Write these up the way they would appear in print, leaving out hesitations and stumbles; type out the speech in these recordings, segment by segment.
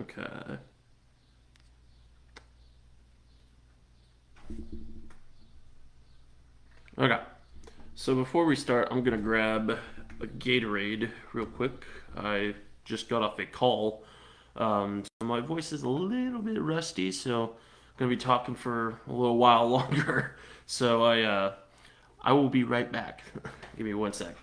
Okay. Okay. So before we start, I'm gonna grab a Gatorade real quick. I just got off a call, so my voice is a little bit rusty. So I'm gonna be talking for a little while longer. So I will be right back. Give me one sec.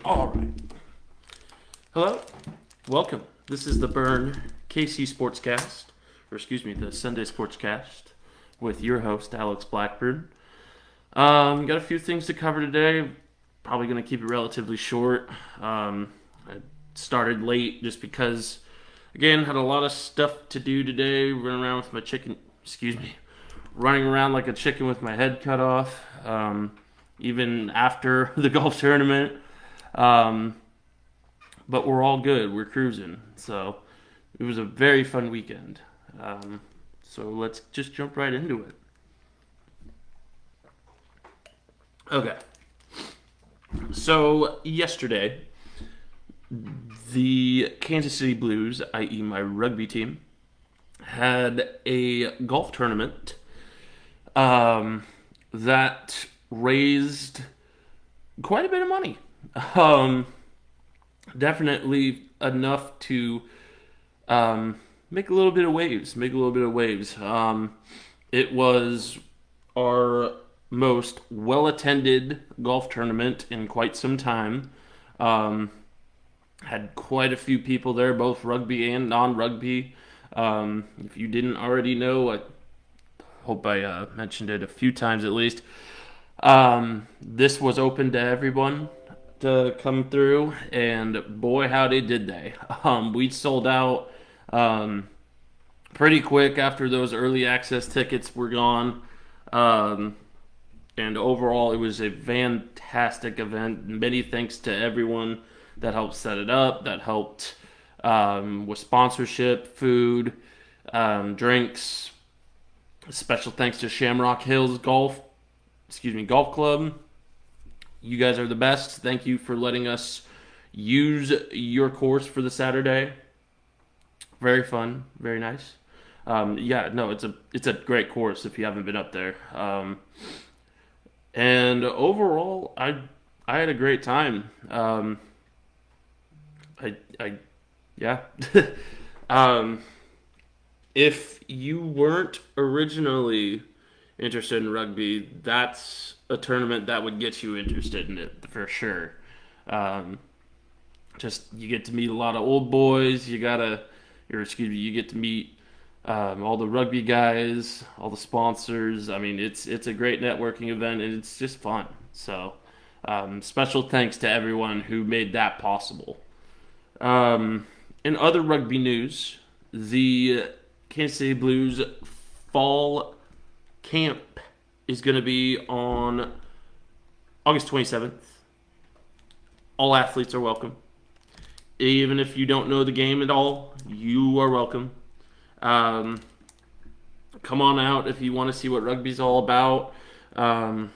All right. Hello. Welcome. This is the Burn KC Sportscast, or excuse me, the Sunday Sportscast with your host Alex Blackburn. Got a few things to cover today. Probably going to keep it relatively short. I started late just because, again, had a lot of stuff to do today. Running around with my chicken, excuse me, running around like a chicken with my head cut off. Even after the golf tournament. Um, but we're all good. We're cruising. So it was a very fun weekend. So let's just jump right into it. Okay. So yesterday, the Kansas City Blues, i.e., my rugby team, had a golf tournament that raised quite a bit of money. Um, Definitely enough to make a little bit of waves. Make a little bit of waves. It was our most well attended golf tournament in quite some time. Um, had quite a few people there, both rugby and non rugby. If you didn't already know, I hope I mentioned it a few times at least. This was open to everyone to come through, and boy, howdy did they. We sold out pretty quick after those early access tickets were gone. Um, and overall, it was a fantastic event. Many thanks to everyone that helped set it up, that helped with sponsorship, food, drinks. Special thanks to Shamrock Hills Golf Club. You guys are the best. Thank you for letting us use your course for the Saturday. Very fun, very nice. Yeah, no, it's a great course if you haven't been up there. And overall, I had a great time. I yeah. um, if you weren't originally interested in rugby, that's a tournament that would get you interested in it for sure. Um, just you get to meet a lot of old boys. You get to meet all the rugby guys, all the sponsors. I mean, it's a great networking event and it's just fun. So, special thanks to everyone who made that possible. In other rugby news, the Kansas City Blues fall camp is going to be on August 27th. All athletes are welcome. Even if you don't know the game at all, you are welcome. Um, Come on out if you want to see what rugby's all about. Um,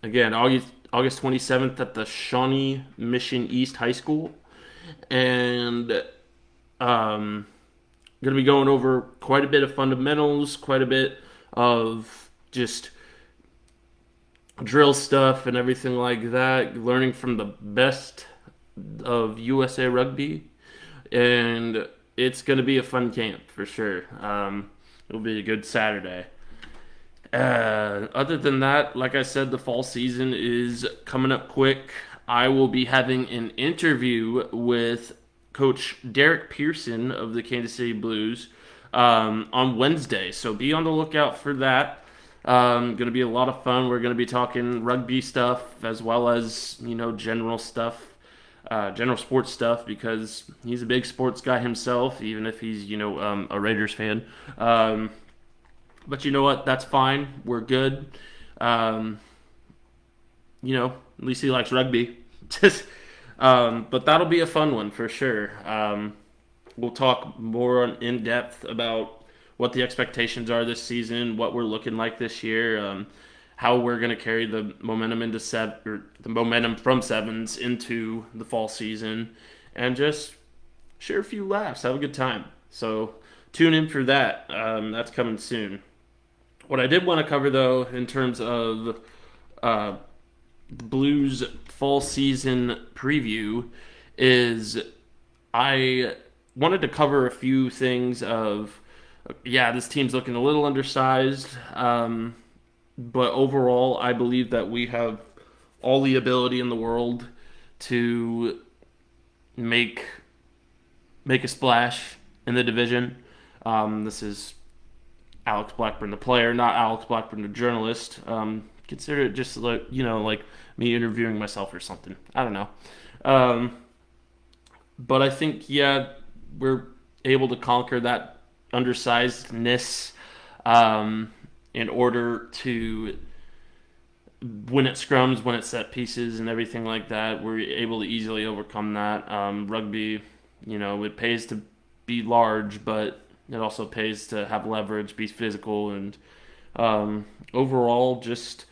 Again, August 27th at the Shawnee Mission East High School. And um, going to be going over quite a bit of fundamentals, quite a bit of just drill stuff and everything like that, learning from the best of USA Rugby, and it's going to be a fun camp for sure. It'll be a good Saturday. Other than that, like I said, the fall season is coming up quick. I will be having an interview with Coach Derek Pearson of the Kansas City Blues on Wednesday, so be on the lookout for that. Going to be a lot of fun. We're going to be talking rugby stuff as well as general stuff, general sports stuff because he's a big sports guy himself, even if he's a Raiders fan. But you know what? That's fine. We're good. Um, at least he likes rugby. But that'll be a fun one for sure. We'll talk more in depth about what the expectations are this season, what we're looking like this year, how we're going to carry the momentum into or the momentum from sevens into the fall season, and just share a few laughs, have a good time. So tune in for that. That's coming soon. What I did want to cover though, in terms of uh, Blues fall season preview, is I wanted to cover a few things of, yeah, this team's looking a little undersized, but overall, I believe that we have all the ability in the world to make make a splash in the division. This is Alex Blackburn, the player, not Alex Blackburn, the journalist. Consider it just like like me interviewing myself or something. I don't know. Um, but I think we're able to conquer that undersizedness in order to win at scrums, win at set pieces, and everything like that. We're able to easily overcome that. Rugby, it pays to be large, but it also pays to have leverage, be physical, and overall, just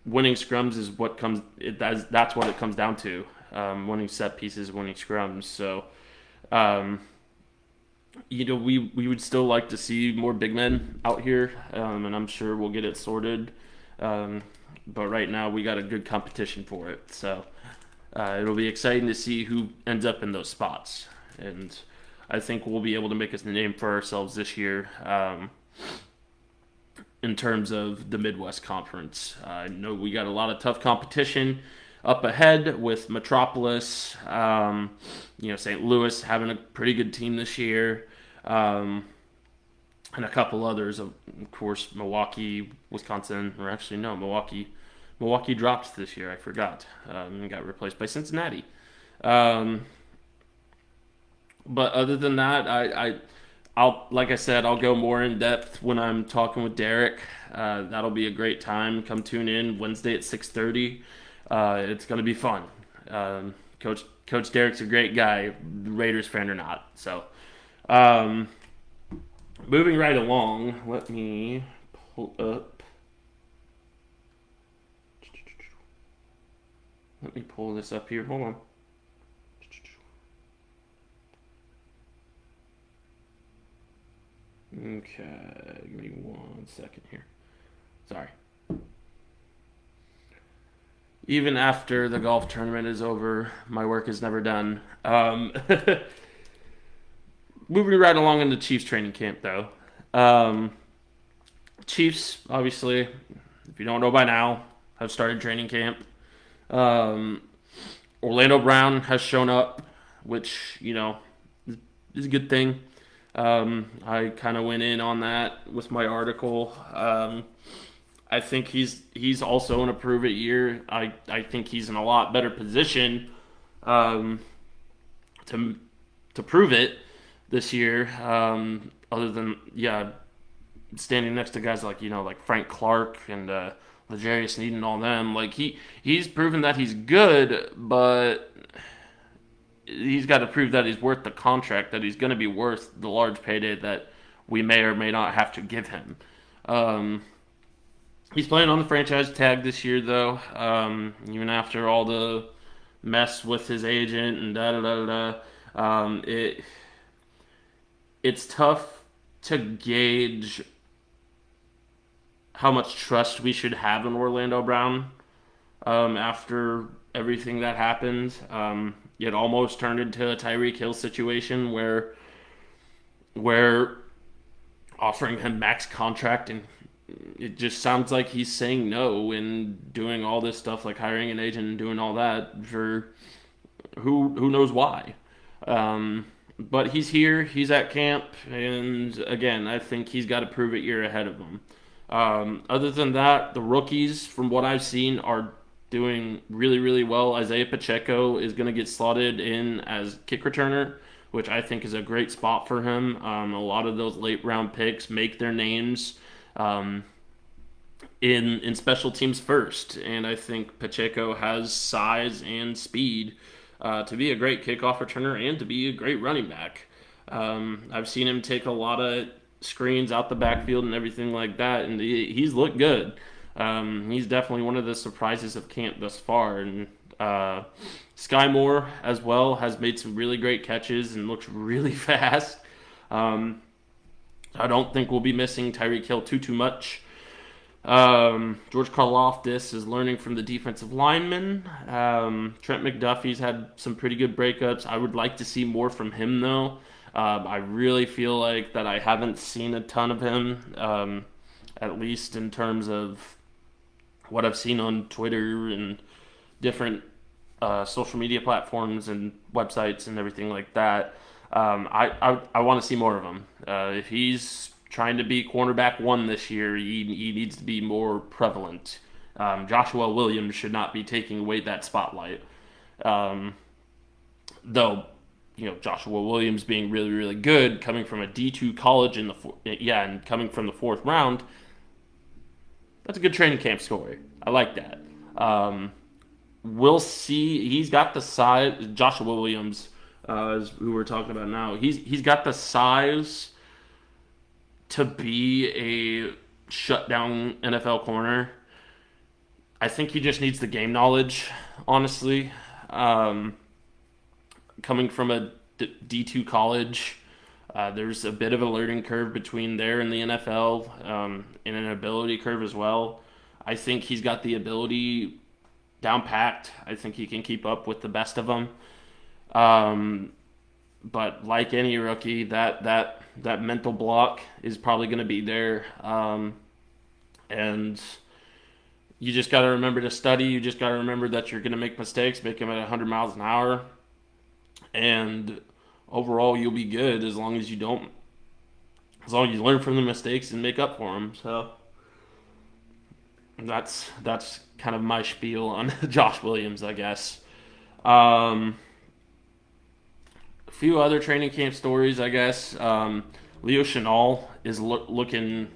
winning scrums is what comes. That's what it comes down to. Winning set pieces, winning scrums. So, um, we would still like to see more big men out here, and I'm sure we'll get it sorted. Um, but right now, we got a good competition for it. So it'll be exciting to see who ends up in those spots, and I think we'll be able to make us a name for ourselves this year. In terms of the Midwest Conference. I know we got a lot of tough competition up ahead with Metropolis, St. Louis having a pretty good team this year, and a couple others. Of course, Milwaukee, Wisconsin, or actually no, Milwaukee dropped this year. I forgot, and got replaced by Cincinnati. Um, but other than that, I'll like I said, I'll go more in depth when I'm talking with Derek. That'll be a great time. Come tune in Wednesday at 6:30. It's gonna be fun. Coach Derek's a great guy, Raiders fan or not. So, um, moving right along, let me pull up. Let me pull this up here. Hold on. Okay, give me 1 second here. Sorry. Even after the golf tournament is over, my work is never done. Moving right along into Chiefs training camp, though. Um, Chiefs, obviously, if you don't know by now, have started training camp. Um, Orlando Brown has shown up, which, is a good thing. I kind of went in on that with my article. I think he's also in a prove it year. I think he's in a lot better position um, to to prove it this year. Other than standing next to guys like like Frank Clark and L'Jarius Sneed and all them. Like he's proven that he's good, but he's got to prove that he's worth the contract, that he's going to be worth the large payday that we may or may not have to give him. Um, he's playing on the franchise tag this year, though. Even after all the mess with his agent and da da da da, it's tough to gauge how much trust we should have in Orlando Brown after everything that happened. It almost turned into a Tyreek Hill situation where offering him max contract, and it just sounds like he's saying no and doing all this stuff like hiring an agent and doing all that for who knows why. But he's here, he's at camp, and again, I think he's got to prove it year ahead of him. Other than that, the rookies, from what I've seen, are doing really, really well. Isaiah Pacheco is going to get slotted in as kick returner, which I think is a great spot for him. A lot of those late round picks make their names in special teams first, and I think Pacheco has size and speed to be a great kickoff returner and to be a great running back. I've seen him take a lot of screens out the backfield and everything like that, and he's looked good. He's definitely one of the surprises of camp thus far, and Sky Moore as well has made some really great catches and looks really fast. Um, I don't think we'll be missing Tyreek Hill too much. George Karlaftis is learning from the defensive linemen. Trent McDuffie's had some pretty good breakups. I would like to see more from him, though. I really feel like that I haven't seen a ton of him, at least in terms of what I've seen on Twitter and different social media platforms and websites and everything like that. I want to see more of him. If he's trying to be cornerback one this year, he needs to be more prevalent. Joshua Williams should not be taking away that spotlight. Though, Joshua Williams being really, really good, coming from a D2 college and coming from the fourth round, that's a good training camp story. I like that. We'll see. He's got the size. Joshua Williams, is who we're talking about now. He's got the size to be a shutdown NFL corner. I think he just needs the game knowledge, honestly. Coming from a D2 college, there's a bit of a learning curve between there and the NFL, and an ability curve as well. I think he's got the ability down packed. I think he can keep up with the best of them. But like any rookie, that mental block is probably going to be there. And you just got to remember to study. You just got to remember that you're going to make mistakes, make them at 100 miles an hour. And overall, you'll be good as long as you learn from the mistakes and make up for them. So that's kind of my spiel on Josh Williams, I guess. A few other training camp stories, I guess. Leo Chenal is looking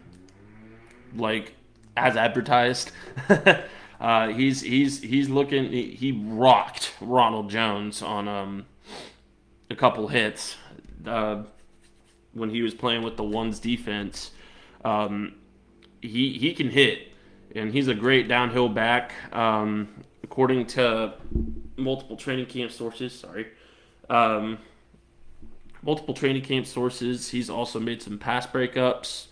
like as advertised. He's looking. He rocked Ronald Jones on a couple hits when he was playing with the ones defense. He can hit, and he's a great downhill back. According to multiple training camp sources, he's also made some pass breakups,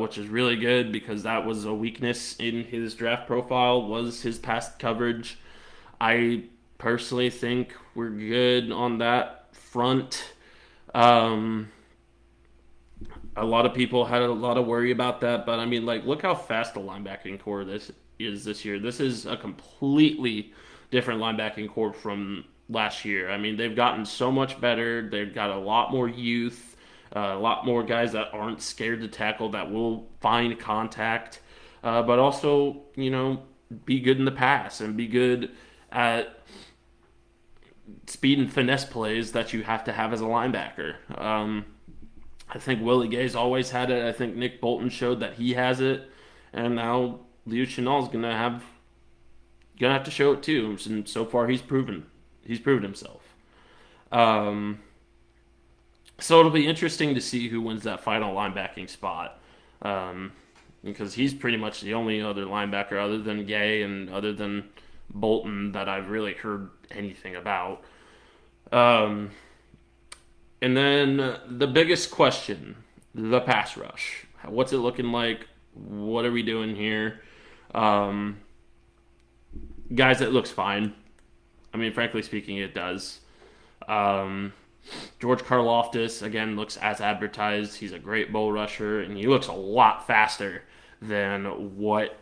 which is really good because that was a weakness in his draft profile, was his pass coverage. I personally think we're good on that front. A lot of people had a lot of worry about that, but I mean, look how fast the linebacking core this year. This is a completely different linebacking core from last year. I mean, they've gotten so much better. They've got a lot more youth, a lot more guys that aren't scared to tackle, that will find contact, but also, be good in the pass and be good at speed and finesse plays that you have to have as a linebacker. I think Willie Gay's always had it. I think Nick Bolton showed that he has it, and now Leo Chenal's gonna have to show it too. And so far, he's proven himself. So it'll be interesting to see who wins that final linebacking spot, because he's pretty much the only other linebacker other than Gay and other than Bolton that I've really heard anything about. And then the biggest question, the pass rush. What's it looking like? What are we doing here? Guys, it looks fine. I mean, frankly speaking, it does. George Karlaftis, again, looks as advertised. He's a great bull rusher, and he looks a lot faster than what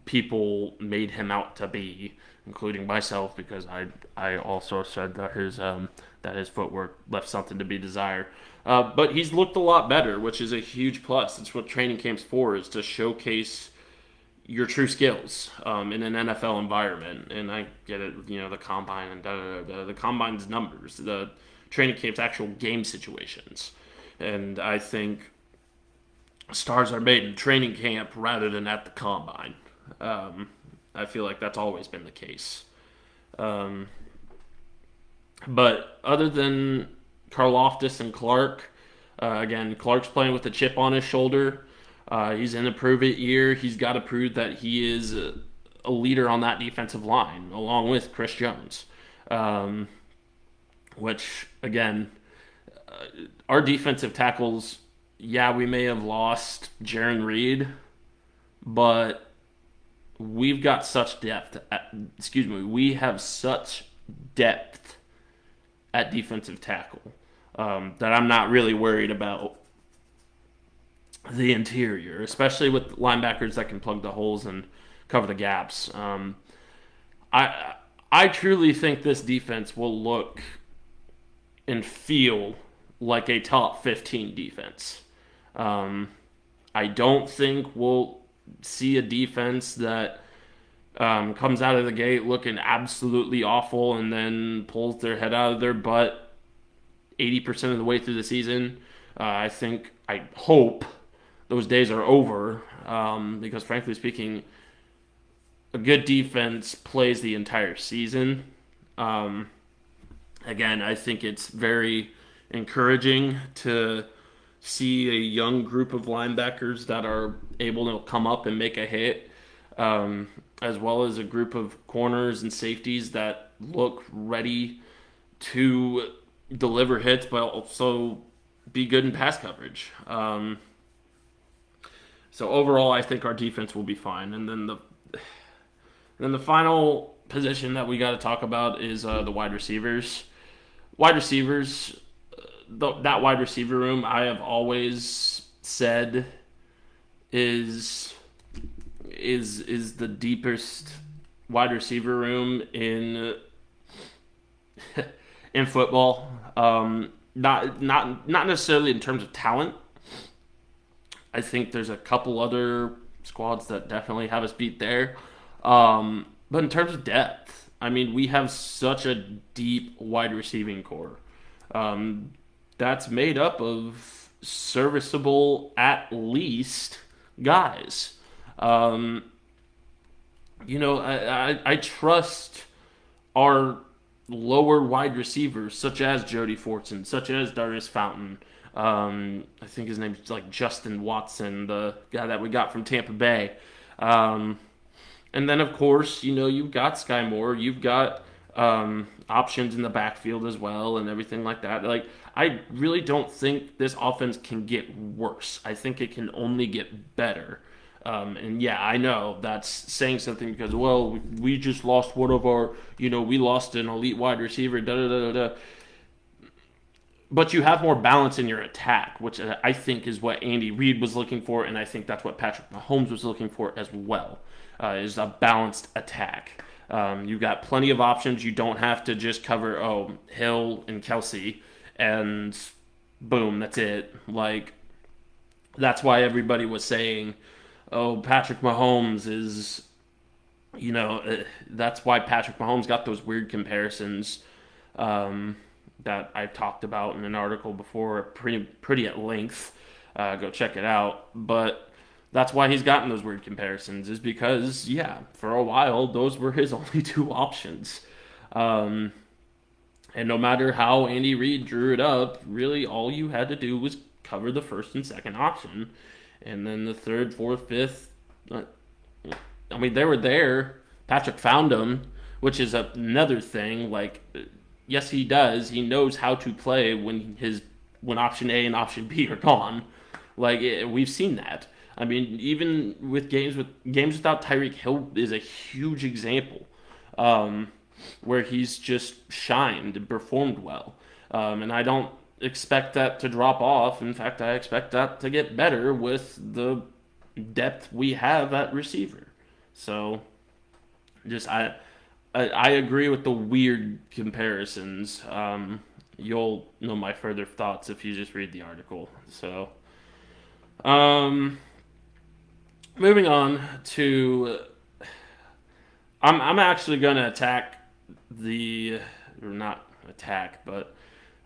people made him out to be, including myself, because I also said that his footwork left something to be desired. But he's looked a lot better, which is a huge plus. It's what training camp's for, is to showcase your true skills in an NFL environment. And I get it, the combine and the combine's numbers, the training camp's actual game situations. And I think stars are made in training camp rather than at the combine. I feel like that's always been the case. Um, but other than Karloftis and Clark, again, Clark's playing with a chip on his shoulder. He's in a prove-it year. He's got to prove that he is a leader on that defensive line, along with Chris Jones. Um, which, again, our defensive tackles, yeah, we may have lost Jaron Reed, but we've got such depth. We have such depth at defensive tackle that I'm not really worried about the interior, especially with linebackers that can plug the holes and cover the gaps. I I truly think this defense will look and feel like a top 15 defense. Um, I don't think we'll see a defense that comes out of the gate looking absolutely awful and then pulls their head out of their butt 80% of the way through the season. I hope those days are over because, frankly speaking, a good defense plays the entire season. Um, Again, I think it's very encouraging to see a young group of linebackers that are able to come up and make a hit, as well as a group of corners and safeties that look ready to deliver hits, but also be good in pass coverage. So overall, I think our defense will be fine. And then the final position that we got to talk about is the wide receivers. Wide receivers, that wide receiver room, I have always said is the deepest wide receiver room in football. Not necessarily in terms of talent. I think there's a couple other squads that definitely have us beat there. But in terms of depth, I mean, we have such a deep wide receiving core. Um, that's made up of serviceable, at least, guys. Um, I trust our lower wide receivers, such as Jody Fortson, such as Darius Fountain. I think his name's like Justin Watson, the guy that we got from Tampa Bay. Um, and then, of course, you've got Sky Moore, you've got options in the backfield as well, and everything like that. Like, I really don't think this offense can get worse. I think it can only get better. And yeah, I know that's saying something because, well, we just lost one of our, we lost an elite wide receiver, da da da da da. But you have more balance in your attack, which I think is what Andy Reid was looking for, and I think that's what Patrick Mahomes was looking for as well, is a balanced attack. You've got plenty of options. You don't have to just cover, Hill and Kelsey, and boom, that's it. Like, that's why everybody was saying, Patrick Mahomes is, that's why Patrick Mahomes got those weird comparisons. That I've talked about in an article before, pretty at length. Go check it out. But that's why he's gotten those weird comparisons, is because, yeah, for a while, those were his only two options. And no matter how Andy Reid drew it up, really all you had to do was cover the first and second option. And then the third, fourth, fifth, they were there. Patrick found them, which is another thing. Like, yes, he does. He knows how to play when option A and option B are gone. Like, we've seen that. I mean, even with games without Tyreek Hill is a huge example, where he's just shined and performed well. And I don't expect that to drop off. In fact, I expect that to get better with the depth we have at receiver. So, just I agree with the weird comparisons. You'll know my further thoughts if you just read the article. So, moving on to, I'm actually gonna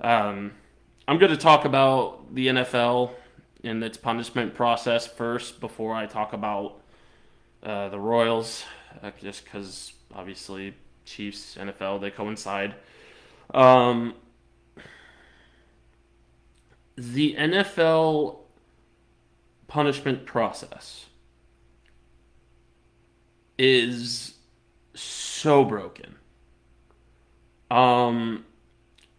I'm gonna talk about the NFL in its punishment process first before I talk about the Royals, just because obviously Chiefs, NFL, they coincide. Um, the NFL punishment process is so broken. Um,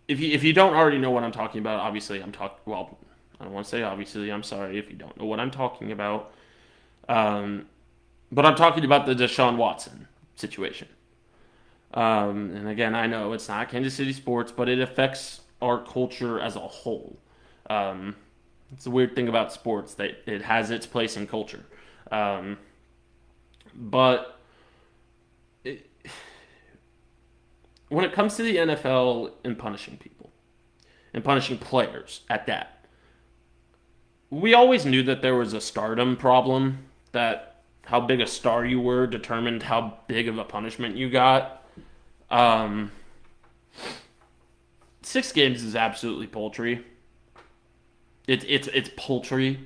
if you don't already know what I'm talking about, obviously I'm talking. Well, I don't want to say obviously. I'm sorry if you don't know what I'm talking about. Um, but I'm talking about the Deshaun Watson situation. And again, I know it's not Kansas City sports, but it affects our culture as a whole. Um, it's a weird thing about sports that it has its place in culture. Um, but it, when it comes to the NFL and punishing people and punishing players at that, we always knew that there was a stardom problem, that how big a star you were determined how big of a punishment you got. Um, 6 games is absolutely paltry. It's paltry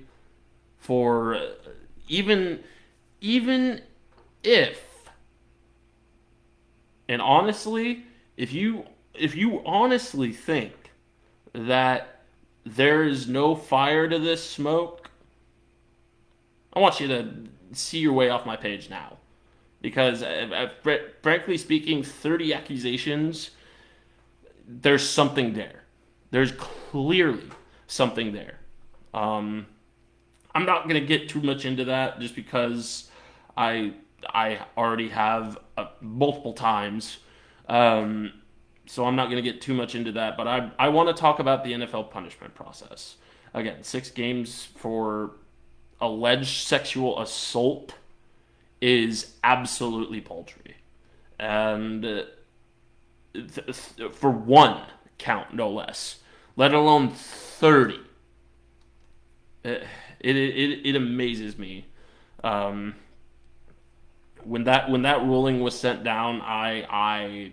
for even even if, and honestly, if you honestly think that there is no fire to this smoke, I want you to see your way off my page now. Because, frankly speaking, 30 accusations, there's something there. There's clearly something there. I'm not going to get too much into that just because I already have multiple times. So I'm not going to get too much into that. But I want to talk about the NFL punishment process. Again, 6 games for alleged sexual assault is absolutely paltry. And for one count, no less, let alone 30. It amazes me. When that ruling was sent down, I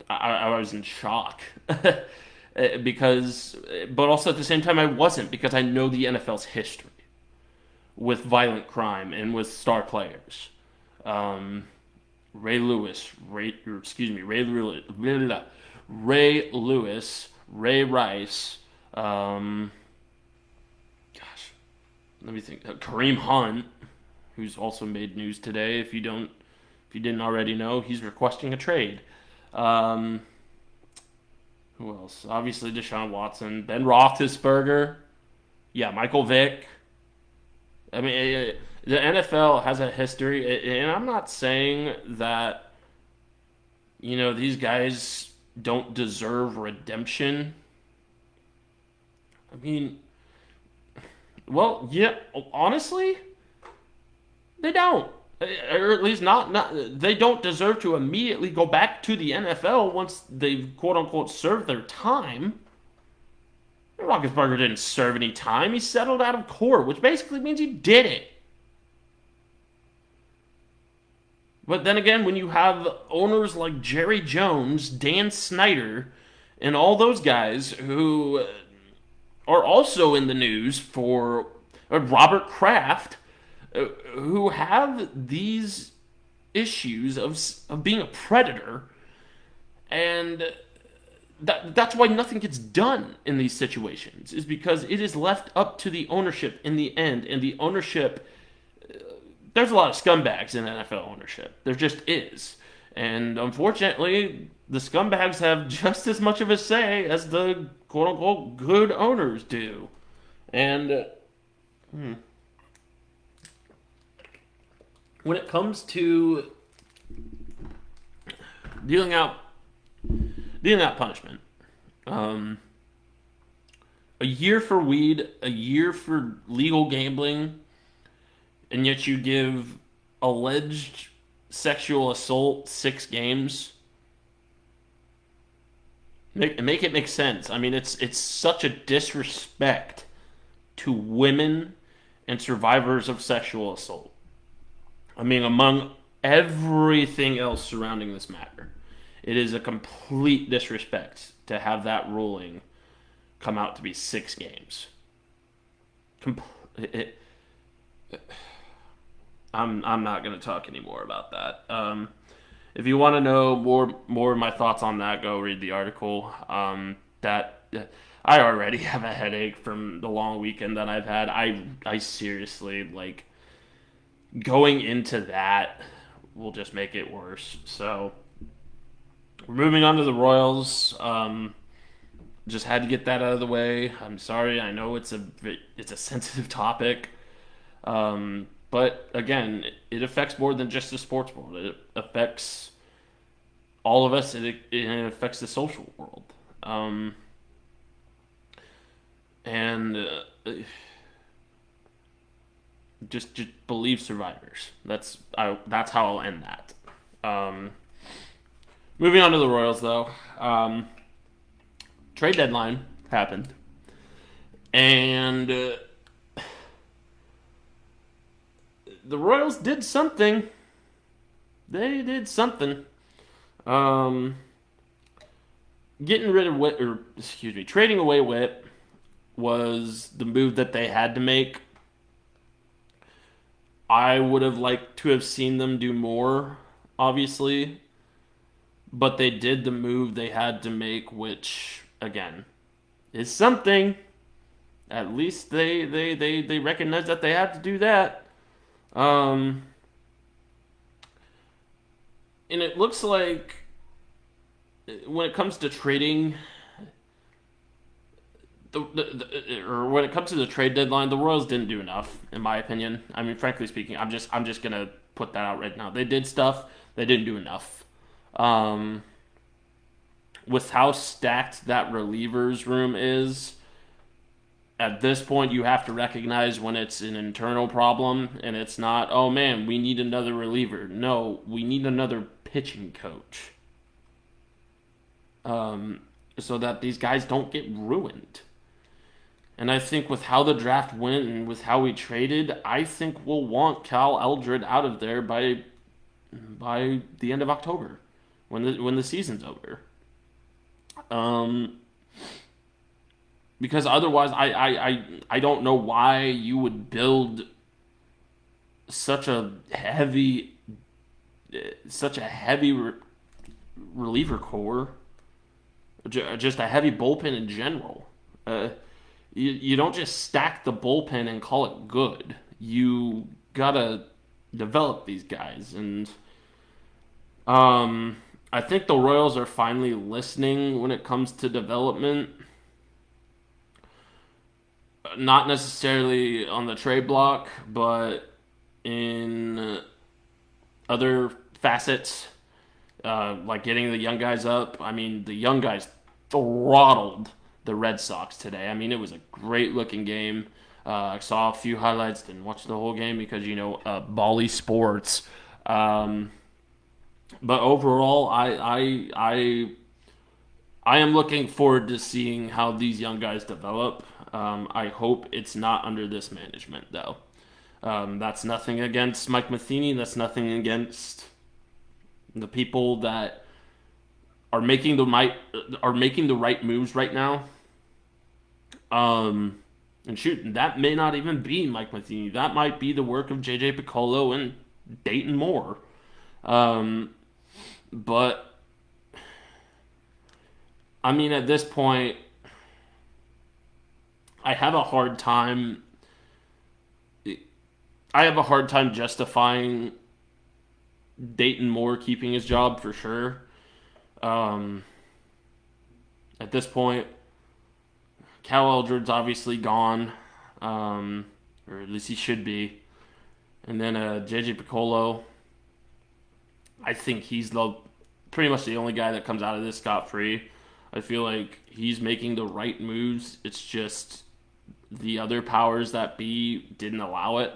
was in shock. Because, but also at the same time I wasn't, because I know the NFL's history with violent crime and with star players. Ray Lewis, Ray Rice, let me think. Kareem Hunt, who's also made news today. If you didn't already know, he's requesting a trade. Who else? Obviously Deshaun Watson, Ben Roethlisberger, yeah, Michael Vick. I mean, the NFL has a history, and I'm not saying that these guys don't deserve redemption. I mean, well, yeah, honestly, they don't. Or at least not they don't deserve to immediately go back to the NFL once they've quote unquote served their time. Roethlisberger didn't serve any time. He settled out of court, which basically means he did it. But then again, when you have owners like Jerry Jones, Dan Snyder, and all those guys who are also in the news for Robert Kraft, who have these issues of being a predator, and that's why nothing gets done in these situations, is because it is left up to the ownership in the end, and the ownership, there's a lot of scumbags in NFL ownership. There just is. And unfortunately, the scumbags have just as much of a say as the quote-unquote good owners do. And when it comes to dealing out punishment, a year for weed, a year for legal gambling, and yet you give alleged sexual assault 6 games. Make it make sense. I mean, it's such a disrespect to women and survivors of sexual assault. I mean, among everything else surrounding this matter, it is a complete disrespect to have that ruling come out to be 6 games. it, I'm not going to talk anymore about that. If you want to know more of my thoughts on that, go read the article. That I already have a headache from the long weekend that I've had. I seriously like going into that will just make it worse. So we're moving on to the Royals. Just had to get that out of the way. I'm sorry. I know it's a sensitive topic. But again, it affects more than just the sports world. It affects all of us. It affects the social world. And just believe survivors. That's how I'll end that. Um, moving on to the Royals, though. Trade deadline happened, and the Royals did something. They did something. Um, Getting rid of Whit, or excuse me, trading away Whit was the move that they had to make. I would have liked to have seen them do more, obviously, but they did the move they had to make, which again is something. At least they recognize that they have to do that. Um, and it looks like when it comes to trading, or when it comes to the trade deadline, the Royals didn't do enough, in my opinion. I mean, frankly speaking, I'm just gonna put that out right now. They did stuff, they didn't do enough. Um, with how stacked that relievers room is, at this point, you have to recognize when it's an internal problem and it's not, oh man, we need another reliever. No, we need another pitching coach. So that these guys don't get ruined. And I think with how the draft went and with how we traded, I think we'll want Cal Eldred out of there by the end of October, when the season's over. Um, because otherwise, I don't know why you would build such a heavy such a heavy reliever core, just a heavy bullpen in general. You don't just stack the bullpen and call it good. You gotta develop these guys, and I think the Royals are finally listening when it comes to development. Not necessarily on the trade block, but in other facets, like getting the young guys up. I mean, the young guys throttled the Red Sox today. I mean, it was a great looking game. I saw a few highlights, didn't watch the whole game because Bally Sports. But overall, I am looking forward to seeing how these young guys develop. I hope it's not under this management, though. That's nothing against Mike Matheny. That's nothing against the people that are making the right moves right now. And shoot, that may not even be Mike Matheny. That might be the work of JJ Piccolo and Dayton Moore. But I mean, at this point, I have a hard time. I have a hard time justifying Dayton Moore keeping his job for sure. At this point, Cal Eldred's obviously gone, or at least he should be. And then JJ Piccolo, I think he's pretty much the only guy that comes out of this scot-free. I feel like he's making the right moves. It's just the other powers that be didn't allow it,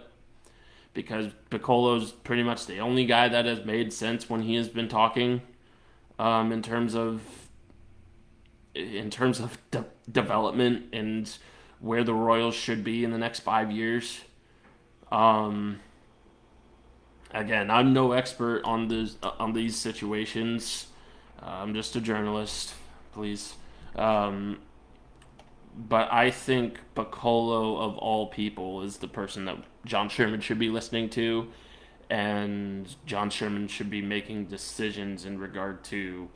because Piccolo's pretty much the only guy that has made sense when he has been talking, in terms of development and where the Royals should be in the next 5 years. Again, I'm no expert on these situations. I'm just a journalist, please. but I think Piccolo, of all people, is the person that John Sherman should be listening to, and John Sherman should be making decisions in regard to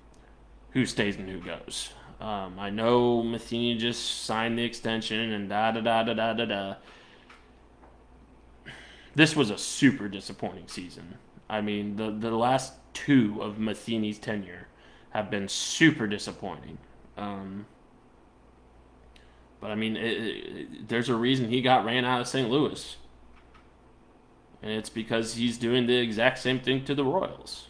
who stays and who goes. I know Matheny just signed the extension and da da da da da da da. This was a super disappointing season. I mean, the last two of Matheny's tenure have been super disappointing. Um, but I mean, there's a reason he got ran out of St. Louis, and it's because he's doing the exact same thing to the Royals.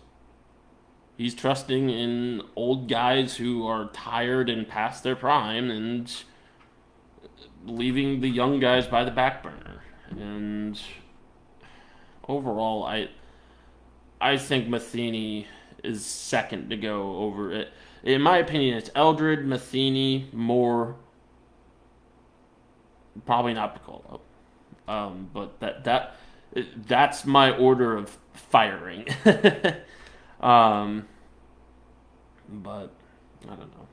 He's trusting in old guys who are tired and past their prime, and leaving the young guys by the back burner. And overall, I think Matheny is second to go over it. In my opinion, it's Eldred, Matheny, Moore, probably not Piccolo. But that's my order of firing. um, but I don't know.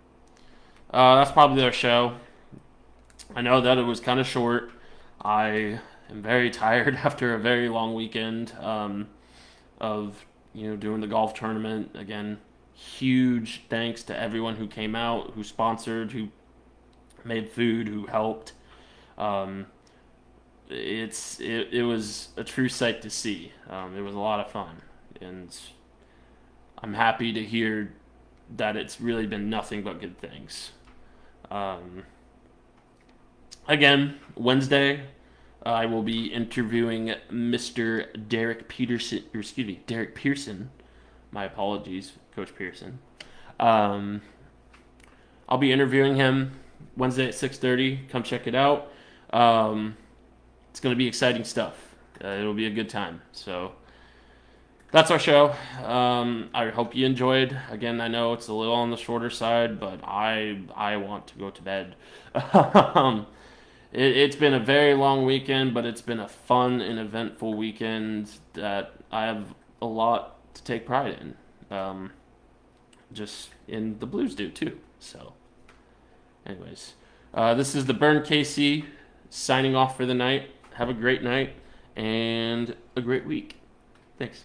That's probably their show. I know that it was kind of short. I am very tired after a very long weekend of doing the golf tournament. Again, huge thanks to everyone who came out, who sponsored, who made food, who helped. Um, it was a true sight to see. It was a lot of fun, and I'm happy to hear that it's really been nothing but good things. Um, Again, Wednesday, I will be interviewing Mr. Derek Peterson, or excuse me, Derek Pearson. My apologies, Coach Pearson. Um, I'll be interviewing him Wednesday at 6:30. Come check it out. Um, it's going to be exciting stuff. It'll be a good time. So that's our show. I hope you enjoyed. Again, I know it's a little on the shorter side, but I want to go to bed. um, it's been a very long weekend, but it's been a fun and eventful weekend that I have a lot to take pride in. Just in the Blues do too. So, anyways, this is the Burn KC signing off for the night. Have a great night and a great week. Thanks.